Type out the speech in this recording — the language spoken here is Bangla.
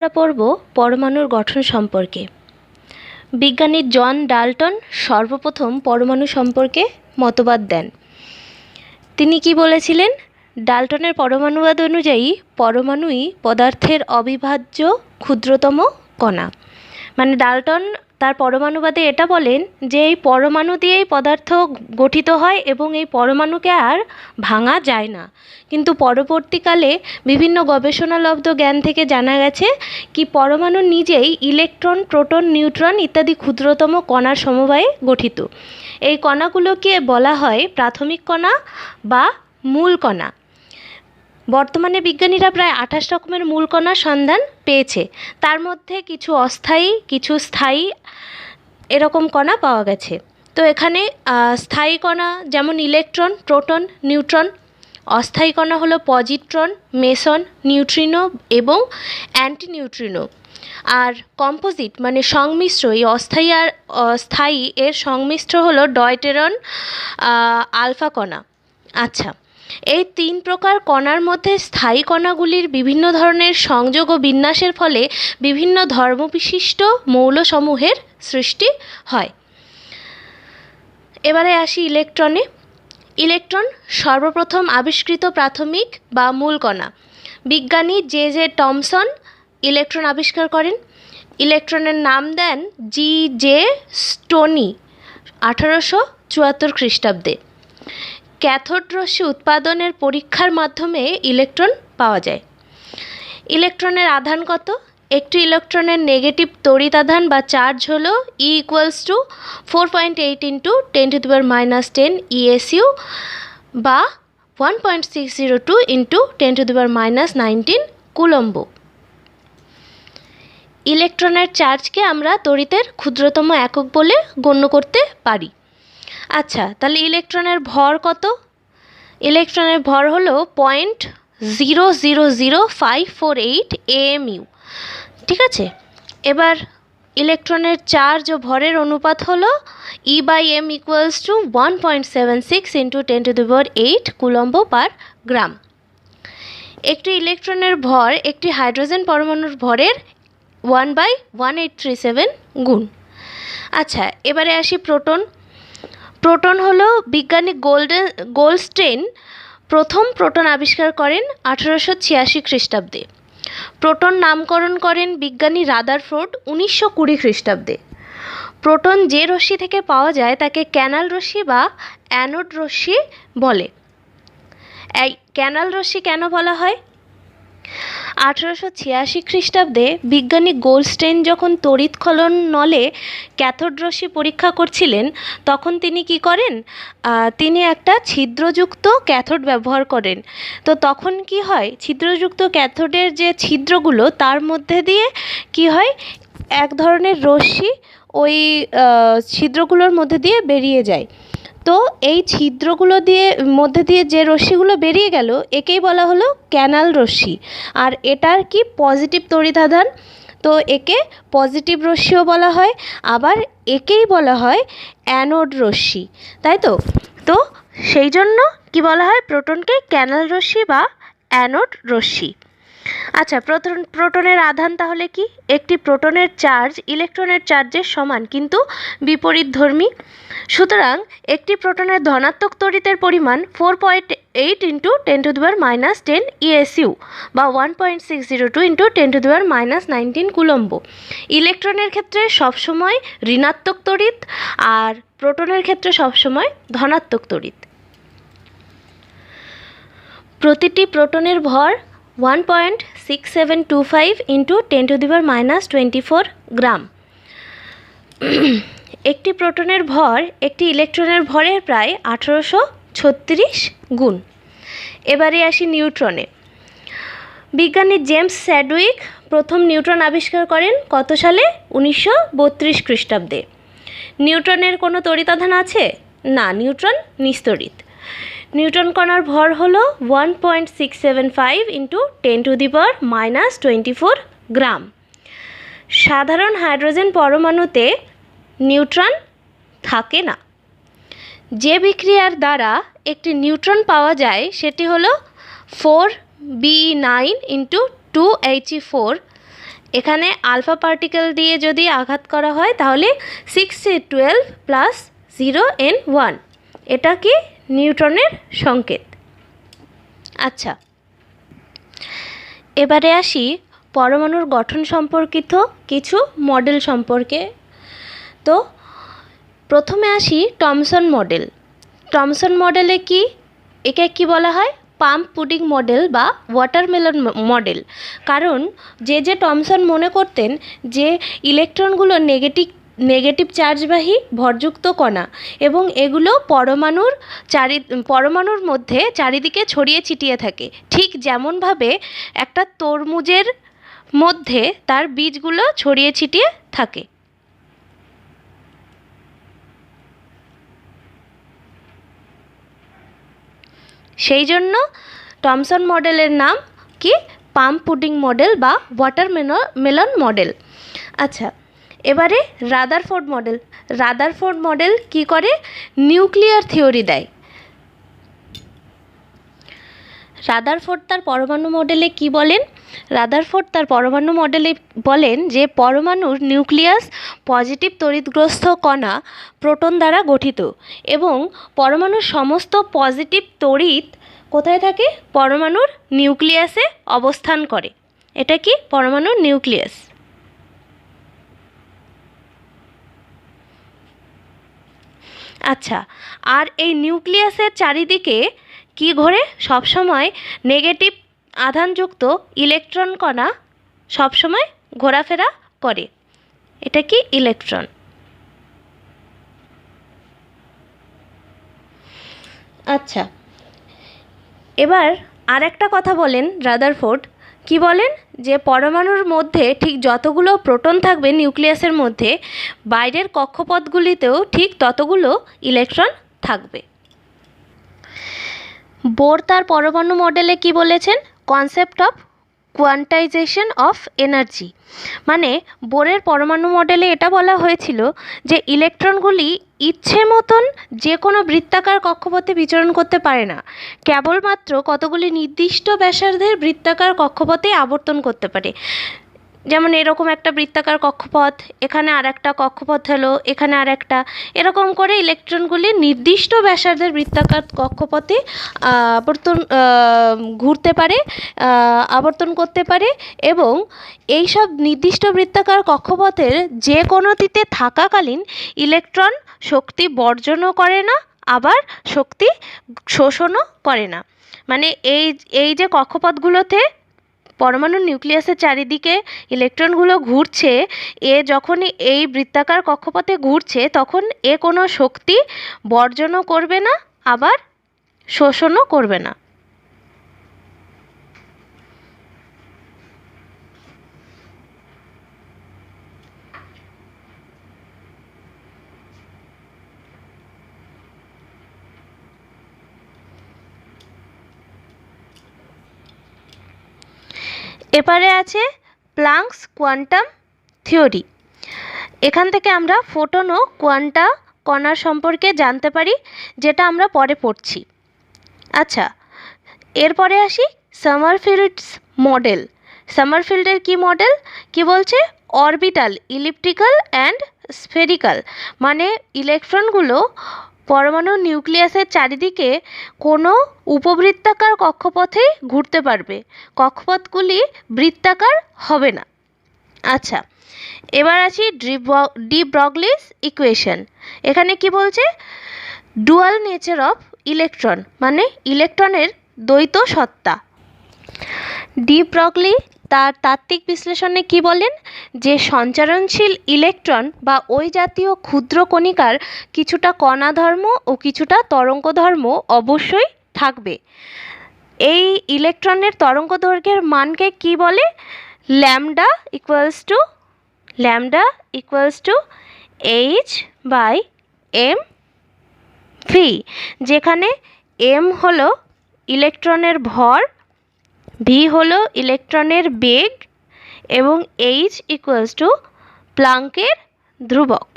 আমরা পড়ব পরমাণুর গঠন সম্পর্কে। বিজ্ঞানী জন ডাল্টন সর্বপ্রথম পরমাণু সম্পর্কে মতবাদ দেন। তিনি কি বলেছিলেন? ডাল্টনের পরমাণুবাদ অনুযায়ী পরমাণুই পদার্থের অবিভাজ্য ক্ষুদ্রতম কণা। মানে ডাল্টন তার পরমাণুবাদে এটা বলেন যে এই পরমাণু দিয়েই পদার্থ গঠিত হয় এবং এই পরমাণুকে আর ভাঙা যায় না। কিন্তু পরবর্তীকালে বিভিন্ন গবেষণালব্ধ জ্ঞান থেকে জানা গেছে কি পরমাণু নিজেই ইলেকট্রন, প্রোটন, নিউট্রন ইত্যাদি ক্ষুদ্রতম কণার সমবায়ে গঠিত। এই কণাগুলোকে বলা হয় প্রাথমিক কণা বা মূল কণা। বর্তমানে বিজ্ঞানীরা প্রায় 28 রকমের মূল কণার সন্ধান পেয়েছে। তার মধ্যে কিছু অস্থায়ী, কিছু স্থায়ী এরকম কণা পাওয়া গেছে। তো এখানে স্থায়ী কণা যেমন ইলেকট্রন, প্রোটন, নিউট্রন। অস্থায়ী কণা হলো পজিট্রন, মেসন, নিউট্রিনো এবং অ্যান্টিনিউট্রিনো। আর কম্পোজিট মানে সংমিশ্র, এই অস্থায়ী আর স্থায়ী এর সংমিশ্র হলো ডয়টেরন, আলফা কণা। আচ্ছা, এই তিন প্রকার কণার মধ্যে স্থায়ী কণাগুলির বিভিন্ন ধরনের সংযোগ ও বিন্যাসের ফলে বিভিন্ন ধর্মবিশিষ্ট মৌলসমূহের সৃষ্টি হয়। এবারে আসি ইলেকট্রনে। ইলেকট্রন সর্বপ্রথম আবিষ্কৃত প্রাথমিক বা মূল কণা। বিজ্ঞানী জে টমসন ইলেকট্রন আবিষ্কার করেন। ইলেকট্রনের নাম দেন জি স্টোনি 1874 খ্রিস্টাব্দে। ক্যাথোড রশ্মি উৎপাদনের পরীক্ষার মাধ্যমে ইলেকট্রন পাওয়া যায়। ইলেকট্রনের আধান কত? একটি ইলেকট্রনের নেগেটিভ তড়িৎ আধান বা চার্জ হলো E = 4.8 × 10⁻10 ESU বা 1.602 × 10⁻19 কুলম্ব। ইলেকট্রনের চার্জকে আমরা তড়িতের ক্ষুদ্রতম একক বলে গণ্য করতে পারি। আচ্ছা, তাহলে ইলেকট্রনের ভর কত? ইলেকট্রনের ভর হলো 0.000548 AMU। ঠিক আছে, এবার ইলেকট্রনের চার্জ ও ভরের অনুপাত হলো E/m = 1.76 × 10⁸ কুলম্ব পার গ্রাম। একটি ইলেকট্রনের ভর একটি হাইড্রোজেন পরমাণুর ভরের 1/1837 গুণ। আচ্ছা, এবারে আসি প্রোটন। প্রোটন হলো বিজ্ঞানী গোল্ডস্টেইন প্রথম প্রোটন আবিষ্কার করেন 1886 খ্রিস্টাব্দে। প্রোটন নামকরণ করেন বিজ্ঞানী রাদারফোর্ড 1920 খ্রিস্টাব্দে। প্রোটন যে রশ্মি থেকে পাওয়া যায় তাকে ক্যানাল রশ্মি বা অ্যানোড রশ্মি বলে। এই ক্যানাল রশ্মি কেন বলা হয়? 1886 খ্রিস্টাব্দে বিজ্ঞানী গোল্ডস্টেইন যখন তড়িৎকলন নলে ক্যাথোড রশ্মি পরীক্ষা করছিলেন তখন তিনি কি করেন? তিনি একটা ছিদ্রযুক্ত ক্যাথোড ব্যবহার করেন। তো তখন কি হয়, ছিদ্রযুক্ত ক্যাথোডের যে ছিদ্রগুলো তার মধ্যে দিয়ে কি হয়, এক ধরনের রশ্মি ওই ছিদ্রগুলোর মধ্যে দিয়ে বেরিয়ে যায়। তো এই ছিদ্রগুলো মধ্যে দিয়ে যে রশ্মিগুলো বেরিয়ে গেল একেই বলা হলো ক্যানাল রশ্মি। আর এটার কি পজিটিভ তড়িৎ আধান, তো একে পজিটিভ রশ্মিও বলা হয়, আবার একেই বলা হয় অ্যানোড রশ্মি, তাই তো? তো সেই জন্য কি বলা হয়, প্রোটনকে ক্যানাল রশ্মি বা অ্যানোড রশ্মি। আচ্ছা, প্রোটনের আধান তাহলে কি? একটি প্রোটনের চার্জ ইলেকট্রনের চার্জের সমান কিন্তু বিপরীতধর্মী। সুতরাং একটি প্রোটনের ধনাত্মক তড়িতের পরিমাণ 4.8 × 10⁻10 ESU বা 1.602 × 10⁻19 কুলম্ব। ইলেকট্রনের ক্ষেত্রে সবসময় ঋণাত্মক তড়িৎ আর প্রোটনের ক্ষেত্রে সবসময় ধনাত্মক তড়িৎ। প্রতিটি প্রোটনের ভর 1.6725 × 10⁻24 গ্রাম। একটি প্রোটনের ভর একটি ইলেকট্রনের ভরের প্রায় 1836 গুণ। এবারে আসি নিউট্রনে। বিজ্ঞানী জেমস স্যাডউইক প্রথম নিউট্রন আবিষ্কার করেন কত সালে? 1932 খ্রিস্টাব্দে। নিউট্রনের কোনো তড়িৎ আধান আছে? না, নিউট্রন নিস্তড়িৎ। নিউট্রন কণার ভর হলো 1.675 × 10⁻24 গ্রাম। সাধারণ হাইড্রোজেন পরমাণুতে নিউট্রন থাকে না। যে বিক্রিয়ার দ্বারা একটি নিউট্রন পাওয়া যায় সেটি হলো 4Be9 × 2He4 এখানে আলফা পার্টিকেল দিয়ে যদি আঘাত করা হয় তাহলে 6 12 প্লাস 0 and 1, এটা কি নিউটনের সংকেত। আচ্ছা, এবারে আসি পরমাণুর গঠন সম্পর্কিত কিছু মডেল সম্পর্কে। তো প্রথমে আসি টমসন মডেল। টমসন মডেলে কি, একে কি বলা হয়, পাম্প পুডিং মডেল বা ওয়াটারমেলন মডেল। কারণ যে টমসন মনে করতেন যে ইলেকট্রনগুলো নেগেটিভ চার্জবাহী ভরযুক্ত কণা এবং এগুলো পরমাণুর মধ্যে চারিদিকে ছড়িয়ে ছিটিয়ে থাকে, ঠিক যেমনভাবে একটা তরমুজের মধ্যে তার বীজগুলো ছড়িয়ে ছিটিয়ে থাকে। সেই জন্য টমসন মডেলের নাম কি, পাম্প পুডিং মডেল বা ওয়াটারমেলন মডেল। আচ্ছা, এবারে রাদারফোর্ড মডেল। রাদারফোর্ড মডেল কি করে, নিউক্লিয়ার থিওরি দেয়। রাদারফোর্ড তার পরমাণু মডেলে কি বলেন, রাদারফোর্ড তার পরমাণু মডেলে বলেন যে পরমাণুর নিউক্লিয়াস পজিটিভ তড়িৎগ্রস্ত কণা প্রোটন দ্বারা গঠিত এবং পরমাণুর সমস্ত পজিটিভ তড়িৎ কোথায় থাকে, পরমাণুর নিউক্লিয়াসে অবস্থান করে। এটা কি পরমাণুর নিউক্লিয়াস। আচ্ছা, আর এই নিউক্লিয়াসের চারিদিকে কি ঘোরে, সবসময় নেগেটিভ আধানযুক্ত ইলেকট্রন কণা সবসময় ঘোরাফেরা করে। এটা কি ইলেকট্রন। আচ্ছা, এবার আর একটা কথা বলেন রাদারফোর্ড, কি বলেন যে পরমাণুর মধ্যে ঠিক যতগুলো প্রোটন থাকবে নিউক্লিয়াসের মধ্যে, বাইরের কক্ষপথগুলিতেও ঠিক ততগুলো ইলেকট্রন থাকবে। বোর তার পরমাণু মডেলে কি বলেছেন, concept of quantisation of energy. মানে বোরের পরমাণু মডেলে এটা বলা হয়েছিল যে ইলেকট্রনগুলি ইচ্ছে মতন যে কোনো বৃত্তাকার কক্ষপথে বিচরণ করতে পারে না, কেবলমাত্র কতগুলি নির্দিষ্ট ব্যাসার্ধের বৃত্তাকার কক্ষপথে আবর্তন করতে পারে। যেমন এরকম একটা বৃত্তাকার কক্ষপথ, এখানে আর একটা কক্ষপথ হলো, এখানে আর একটা, এরকম করে ইলেকট্রনগুলি নির্দিষ্ট ব্যাসার্ধের বৃত্তাকার কক্ষপথে ঘুরতে পারে, আবর্তন করতে পারে এবং এই সব নির্দিষ্ট বৃত্তাকার কক্ষপথের যে কোনোটিতে থাকাকালীন ইলেকট্রন শক্তি বর্জনও করে না, আবার শক্তি শোষণও করে না। মানে এই যে কক্ষপথগুলোতে পরমাণুর নিউক্লিয়াসের চারিদিকে ইলেকট্রনগুলো ঘুরছে, এ যখনই এই বৃত্তাকার কক্ষপথে ঘুরছে তখন এ কোনো শক্তি বর্জনও করবে না, আবার শোষণও করবে না। এবারে আছে প্লাঙ্কস কোয়ান্টাম থিওরি। এখান থেকে আমরা ফোটন ও কোয়ান্টা কণার সম্পর্কে জানতে পারি, যেটা আমরা পরে পড়ছি। আচ্ছা, এরপরে আসি সামারফিল্ডস মডেল। সামারফিল্ডের কি মডেল, কি বলছে, অরবিটাল, ইলিপ্টিক্যাল অ্যান্ড স্ফেরিক্যাল। মানে ইলেকট্রনগুলো পরমাণু নিউক্লিয়াসের চারিদিকে কোনো উপবৃত্তাকার কক্ষপথেই ঘুরতে পারবে, কক্ষপথগুলি বৃত্তাকার হবে না। আচ্ছা, এবার আসি ডি ব্রগলিস ইকুয়েশন। এখানে কি বলছে, ডুয়াল নেচার অফ ইলেকট্রন, মানে ইলেকট্রনের দ্বৈত সত্তা। ডি ব্রগলি তার তাত্ত্বিক বিশ্লেষণে কি বলেন, যে সঞ্চারণশীল ইলেকট্রন বা ওই জাতীয় ক্ষুদ্র কণিকার কিছুটা কণা ধর্ম ও কিছুটা তরঙ্গ ধর্ম অবশ্যই থাকবে। এই ইলেকট্রনের তরঙ্গ দৈর্ঘ্যের মানকে কি বলে, lambda equals to h/m v, যেখানে m হলো ইলেকট্রনের ভর, v হলো ইলেকট্রনের বেগ এবং h ইকুয়ালস টু প্লাঙ্কের ধ্রুবক।